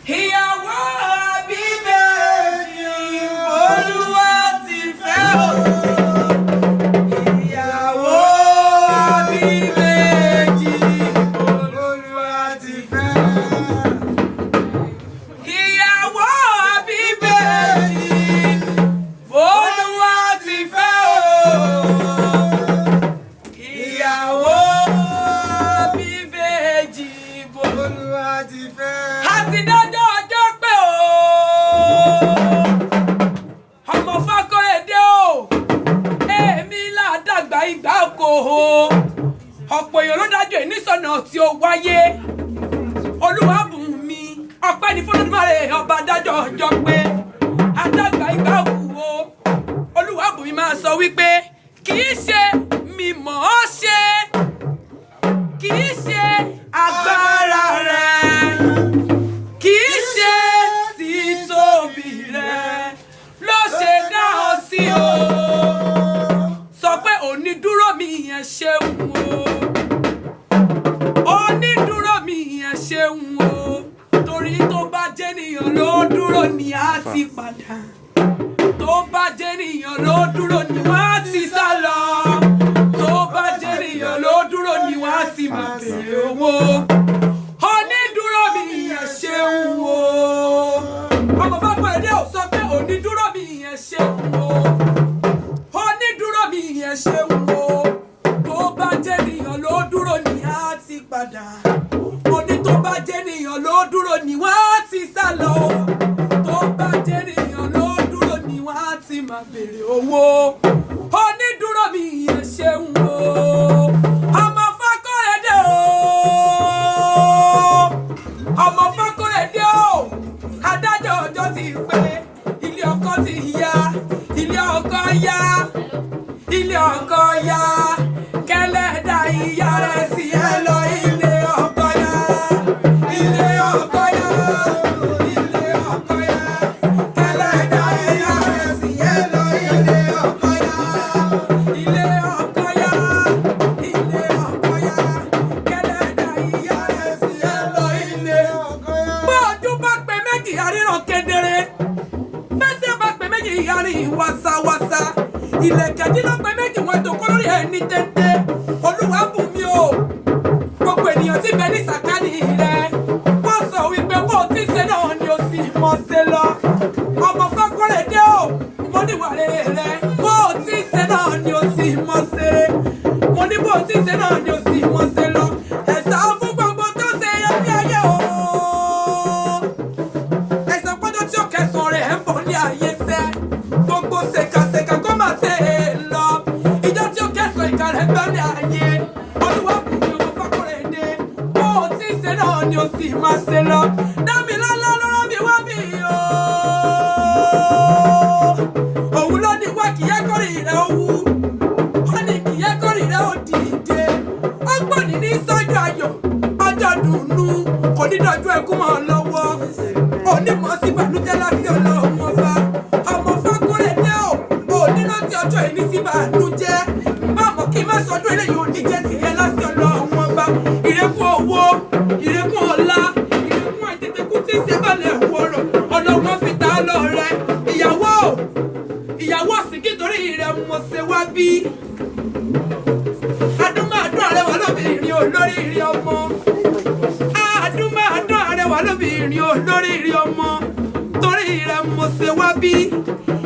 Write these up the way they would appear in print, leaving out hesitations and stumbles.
ìyàwó àbíbẹ̀jì Olúwa ti fẹ́ o. Ìyàwó àbíbẹ̀jì Olúwa ti fẹ́. Ìyàwó àbíbẹ̀jì Olúwa ti fẹ́ o. Ìyàwó àbíbẹ̀jì Olúwa ti fẹ́. Àti dájọ́ ọjọ́ pé o. Ọmọ Fákóredé o. Èmi ládàgbà ìgbà kò o. Ọ̀pọ̀ èèyàn ló dájọ́ ìnísọ̀nà tí ó wáyé. Olúwabùnmi ọpẹ́ ní f'Olódùmarè ọba dájọ́ ọjọ́ pé àdàgbà ìgbà kù o. Olúwabùnmi máa sọ wípé kì í ṣe mi mọ̀ ọ́ ṣe, kì í ṣe agbára rẹ̀, kì í ṣe títóbi rẹ̀ ló ṣe dá ọ sí o. Sọ pé onídúró mi yẹn ṣeun o. Onídúró mi yẹn ṣeun o. Torí tó bá jẹ́ nìyàn ló dúró ni á ti padà. Tó bá jẹ́ nìyàn ló dúró ni wọ́n á ti sá lọ. Tó bá jẹ́ nìyàn ló dúró ni wọ́n á ti máa bèrè owó. Onídúró mi yẹn ṣeun o. Ọmọ Fákóredé ò sọ pé onídúró mi yẹn ṣeun o. Onídúró mi yẹn ṣeun o. Tó bá jẹ́ nìyàn ló dúró ni á ti padà. Oní tó bá jẹ́ nìyàn ló dúró ni wọ́n á ti sá lọ. Tó bá jẹ́ nìyàn ló dúró ni wọ́n á ti máa bèrè owó. Onídúró mi yẹn ṣeun o. Ọmọ Fákóredé o. Ọmọ Fákóredé o. Adájọ́ ọjọ́ ti pé ilé ọkọ ti yá, ilé ọkọ yá, ilé ọkọ yá. Kẹ́lẹ́dà ìyá rẹ̀ sí ẹ lọ ilé ọkọ yá, ilé ọkọ yá, ilé ọkọ yá. Kẹ́lẹ́dà ìyá rẹ̀ sí ẹ lọ ilé ọkọ yá, ilé ọkọ yá, ilé ọkọ yá. Kẹ́lẹ́dà ìyá rẹ̀ sí ẹ lọ ilé ọkọ yá. Bó ojú bá pé méjì aríran kedere, bẹ́sẹ̀ bá pé méjì arín wásáwásá. Ìlẹ̀kẹ̀dínlọ́pẹ́ méjì wọn tó kọ́ lórí ẹni téńté. Olúwabùnmi o. Gbogbo ènìyàn tí bẹ ní sàkání rẹ wọ́n sọ wípé bó o ti ṣe náà ni o sì mọ̀ ṣe lọ. Ọmọ Fákóredé o. Mo ní ìwà rere rẹ. Bó o ti ṣe náà ni o sì mọ̀ ṣe. Mo ní bó o ti ṣe náà ni o sì mọ̀ ṣe lọ. Ẹ̀san fún gbogbo tó ṣe ẹbí ayé o. Ẹ̀san pọ́jọ́ tí ó kẹsàn-án rẹ̀ ń bọ̀ ní ayé sẹ́. Gbogbo ṣèkàṣèkà kó máa ṣe é lọ. Ìjọ tí ó kẹsàn-án ìka rẹ̀ gbá ní ayé. Olúwabùnmi ọmọ Fákóredé. Bó o ti ṣe náà ni o sì máa ṣe lọ. Dámilọ́lá ló rán mi wá bí o. Òun ló ní wá kìí ẹ́kọ́rì rẹ̀ ó wú. Ó ní kìí ẹ́kọ́rì rẹ̀ ó dìde. Ó gbòdì ní sọ́jọ́ ayọ̀. Ọjọ́ dùnú kò ní dọ̀jú ẹkún mọ́ ọ lọ́wọ́. Onímọ̀ sí ìbànújẹ́ lásì Ọlọ́run ọba. Ọmọ Fákóredé o. Onírántí ọjọ́ ìní sí ìbànújẹ́. Báwo kí n má sọdún eléyìí ò ní jẹ́ tìyẹ lásì Ọlọ́run ọba. Ìrẹ́kùn owó, ìrẹ́kùn ọlá, ìrẹ́kùn àìtètèkú tí ń ṣe balẹ̀ wọ̀rọ̀. Ọlọ́run fi ta lọ rẹ. Ìyàwó o. Ìyàwó sì kí torí rẹ̀ mo ṣe wá bí. Adúmáadún arẹwà lóbìnrin olóríire ọmọ. Adúmáadún arẹwà lóbìnrin olóríire ọmọ. Torí rẹ̀ mo ṣe wá bí.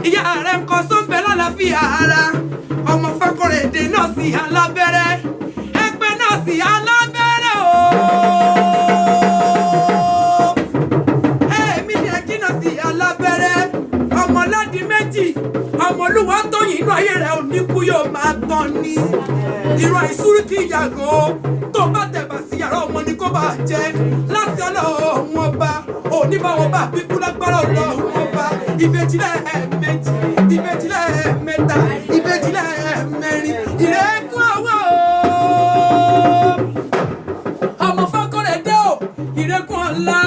Ìyá rẹ̀ ń kọ́ sóńbẹ́ lálàáfíà ara. Ọmọ Fákóredé náà sì alábẹ́rẹ́. Ẹgbẹ́ náà sì alábẹ́rẹ́ o. Èmi ni ẹ̀kí náà sì alábẹ́rẹ́. Ọmọ Ládì méjì. Ọmọ Olúwatóyìn inú ayé rẹ̀ ò ní kú yóò máa tán ni. Ìran ìṣúrú kì í yàgò. Tó bá tẹ̀bà sí yàrá ọmọ ni kó bá jẹ́. Láti Ọlọ́run ọba. Òní bá wọn bá bíkú lágbára Ọlọ́run ọba. Ìbejì lẹ́ẹ̀mejì, ìbejì lẹ́ẹ̀mẹ́ta, ìbejì lẹ́ẹ̀mẹ́rin. Ìrẹ́kùn owó. Ọmọ Fákóredé o. Ìrẹ́kùn ọlá,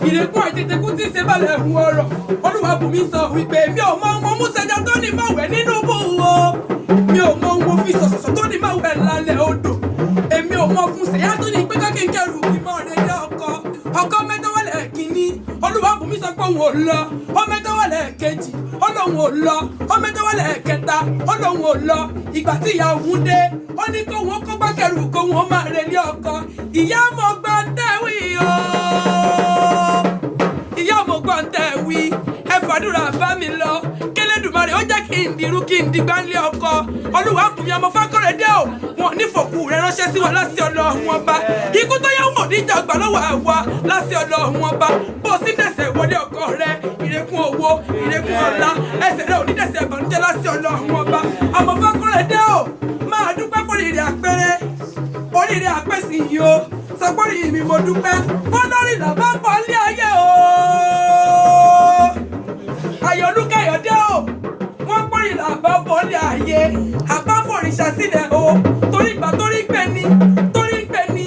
ìrẹ́kùn àìtètèkú tí ń ṣe balẹ̀ hu ọ̀rọ̀. Olúwabùnmi sọ wípé mi ò mọ ohun músẹjà tó ní máa wẹ̀ nínú bù o. Mi ò mọ ohun fi sọ̀sọ̀sọ̀ tó ní máa wẹ̀ lálẹ́ odò. Èmi ò mọ fún ṣẹ̀yà tó ní pé kákínkẹ́rù kí mọ́ rẹ̀ dé ọkọ. Ọkọ mẹ́tọ́wọ́lẹ̀ kìíní. Olúwa sọ pé òun ò lọ ó mẹ́tọ́wọ́ lẹ́ẹ̀kejì ó lóun ò lọ ó mẹ́tọ́wọ́ lẹ́ẹ̀kẹta ó lóun ò lọ ìgbà tí ìyá òun dé ó ní kóun ó kó gbákẹ́rù kóun ó máa relé ọkọ ìyá mo gbọ́ tẹ́wì o ìyá mo gbọ́ tẹ́wì ẹ fàdúrà bá mi lọ k'Ẹlẹ́dùmarè ó jẹ́ kí n dirú kí n digbá nílé ọkọ olúwa bùnmi ọmọ Fákóredé o wọn ní fòkú rẹ ránṣẹ́ sí wa láti Ọlọ́run ọba ikú tó yẹ wọn ò ní jà gbà lọ́wọ́ àwa láti Ọlọ́run ọba bó o sì dẹ̀sẹ̀ wọlé ọkọ rẹ ìrẹ́kùn owó ìrẹ́kùn ọlá ẹsẹ̀ rẹ ò ní dẹ̀sẹ̀ ìbànújẹ́ láti Ọlọ́run ọba ọmọ Fákóredé o máa dúpẹ́ fóríire àpẹẹrẹ oríire àpẹ́sì yìí o sọ pé mi mo dúpẹ́ wọn lórí làbá ń bọ̀ ní ayé o ayọ̀ Olúkáyọ̀dé o wọ́n pọ́nrí làbá ń bọ̀ ní ayé àbá fòrìṣà sílẹ̀ o torí gbà torí gbẹ ni torí gbẹ ni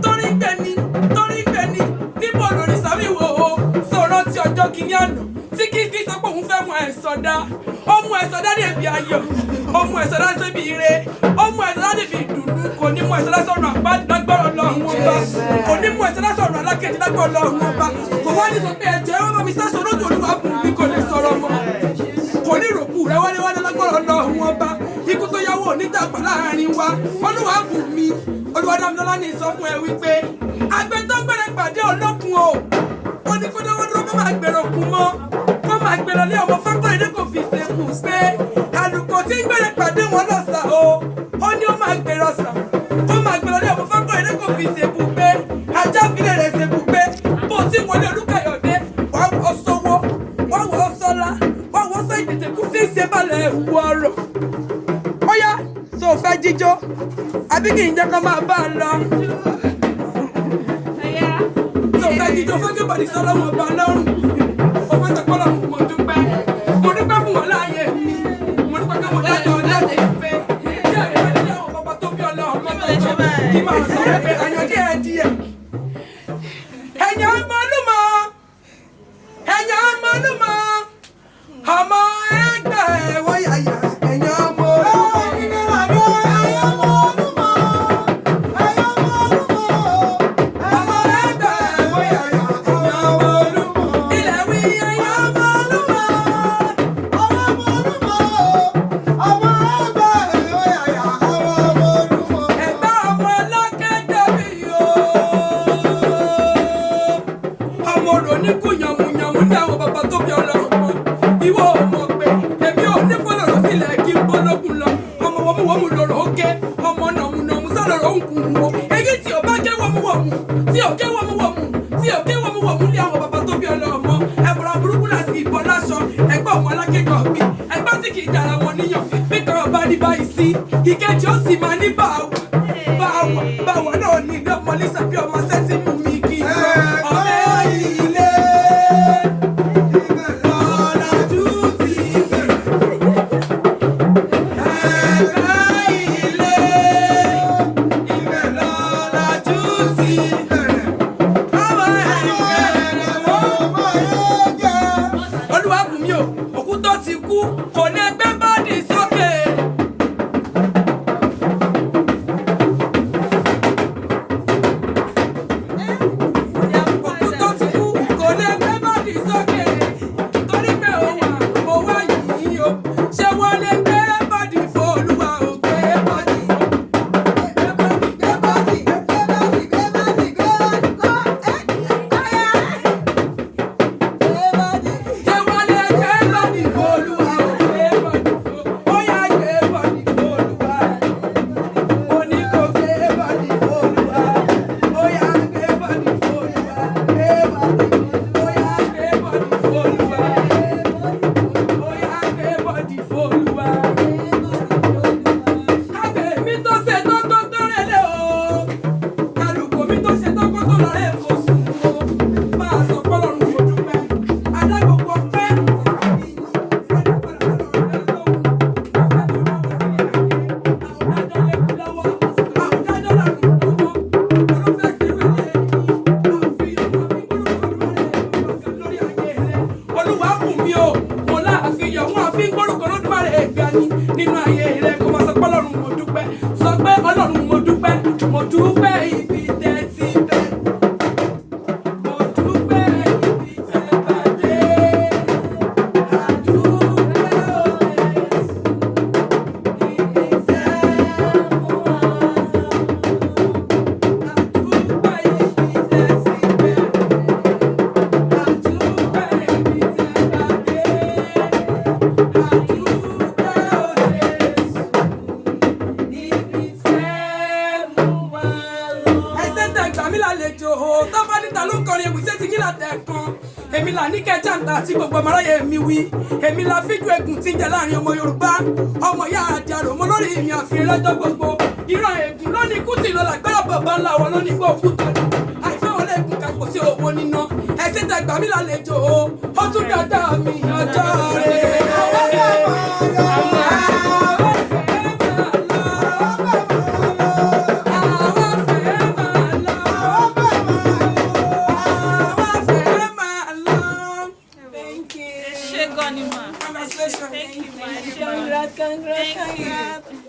torí gbẹ ni torí gbẹ ni níbo lórí sàmìwò o sọ̀rọ̀ ti ọjọ́ kìíní àná tí kìí sọ pé òun fẹ́ mú ẹ̀ sọdá ó mú ẹ̀ sọdá débi ayọ̀ ó mú ẹ̀ sọdá débi ire ó mú ẹ̀ sọdá débi ìdùnnú kò ní mú ẹ̀ sọdá sọ̀rọ̀ àgbàlagbọ̀rọ̀ Ọlọ́run ọba kò ní mú ẹ̀ sọdá sọ̀rọ̀ alákejì lágbọ̀rọ̀ Ọlọ́run ọba kò wá ní sọ pé ẹ̀jẹ̀ wọn bá mi sá sọ̀rọ̀ tó Olúwa bùn mi kò lè sọ̀rọ̀ mọ́ kò ní ìròkù rẹ wálé lágbọ̀rọ̀ Ọlọ́run ọba ikú tó yáwó onídàgbà láàrin wa Olúwa bùn mi Olúwadámilọ́lá ní sọ fún ẹ wípé àgbẹ̀ tó ń gbẹ̀rẹ̀ pàdé olókun o ó ní kó dáwọ́ dúró kó máa gbèrò kún mọ́ kó máa gbèrò lé ọmọ Fákóredé kò fi ṣe kù pé àlùkò tí ń gbẹ̀rẹ̀ pàdé wọn lọ́sà o ó ní ó máa gbèrò sà kó máa gbèrò lé ọmọ Fákóredé kò fi ṣe kù pé ajá fílẹ̀ rẹ̀ ṣe kù pé bó ti wọlé Olúkáyọ̀dé wàá wọ sọ́wọ́ wàá wọ sọ́lá wàá wọ sọ ìdètè kú tí ń ṣe balẹ̀ ẹ̀wù ọ̀rọ̀ ó yá tó o fẹ́ jíjó àbí kì í jẹ́ kó máa bá a lọ tó o fẹ́ jíjó fẹ́ kí bọ̀dì sọ́lọ́wọ́ ọba lọ́rùn ó fẹ́ sọ́kọ́ lọ́rùn mo dúpẹ́ fún wọn láàyè mi mo dúpẹ́ kí wọ́n dájọ́ ọjọ́ ti fẹ́ kí ẹ̀rí wá nílé àwọn bàbá tó bí Ọlọ́run lọ́tọ̀ọ̀tọ̀ kí máa sọ pé àyàn díẹ̀ ẹ̀yàn ọmọ Olúmọ ọmọ ẹgbẹ́ wọ́yàyà ẹ̀yàn ọmọ ìkejì ó sì máa ní báwa náà ní ilé ọmọ Lísà bí ọmọ sẹ́tì mú mi kí ọ̀rẹ́ ilé lọ́lájú ti bẹ̀rẹ̀ ẹ̀rẹ́ ilé ibẹ̀ lọ́lájú ti bẹ̀rẹ̀ ọmọ ẹ̀rẹ́ Olúwa bùnmi o òkú tó ti kú kò ní ẹgbẹ́ bọ́ọ̀dì sókè. nínú ayé rẹ kó máa sọ pé Ọlọ́run mo dúpẹ́ sọ pé Ọlọ́run mo dúpẹ́ ibi tẹ́ ti bẹ̀ mo dúpẹ́ ibi tẹ́ bá dé ló ń kọrin ewì sétí yín látẹ̀kan èmi là ní kẹjàǹtà tí gbogbo ọmọ aráyé mi wí èmi la fíjú egun tí ń jẹ láàrin ọmọ Yorùbá ọmọ ìyá àjàrò mo lórí mi àfihàn lọ́jọ́ gbogbo ìran ègún lónìí kùtì lọ làgbára bàbá ńlá wọn lónìí gbọ́ òkúta àìfẹ́ wọn lẹ́gùn kàpọ̀ sí owó níná ẹ̀sìn tẹ̀gbà mi lálejò ó tún dáadáa mi ọjọ́ rẹ̀. Thank you, ma. Congratulations. Thank you, ma. Congrats. Thank you.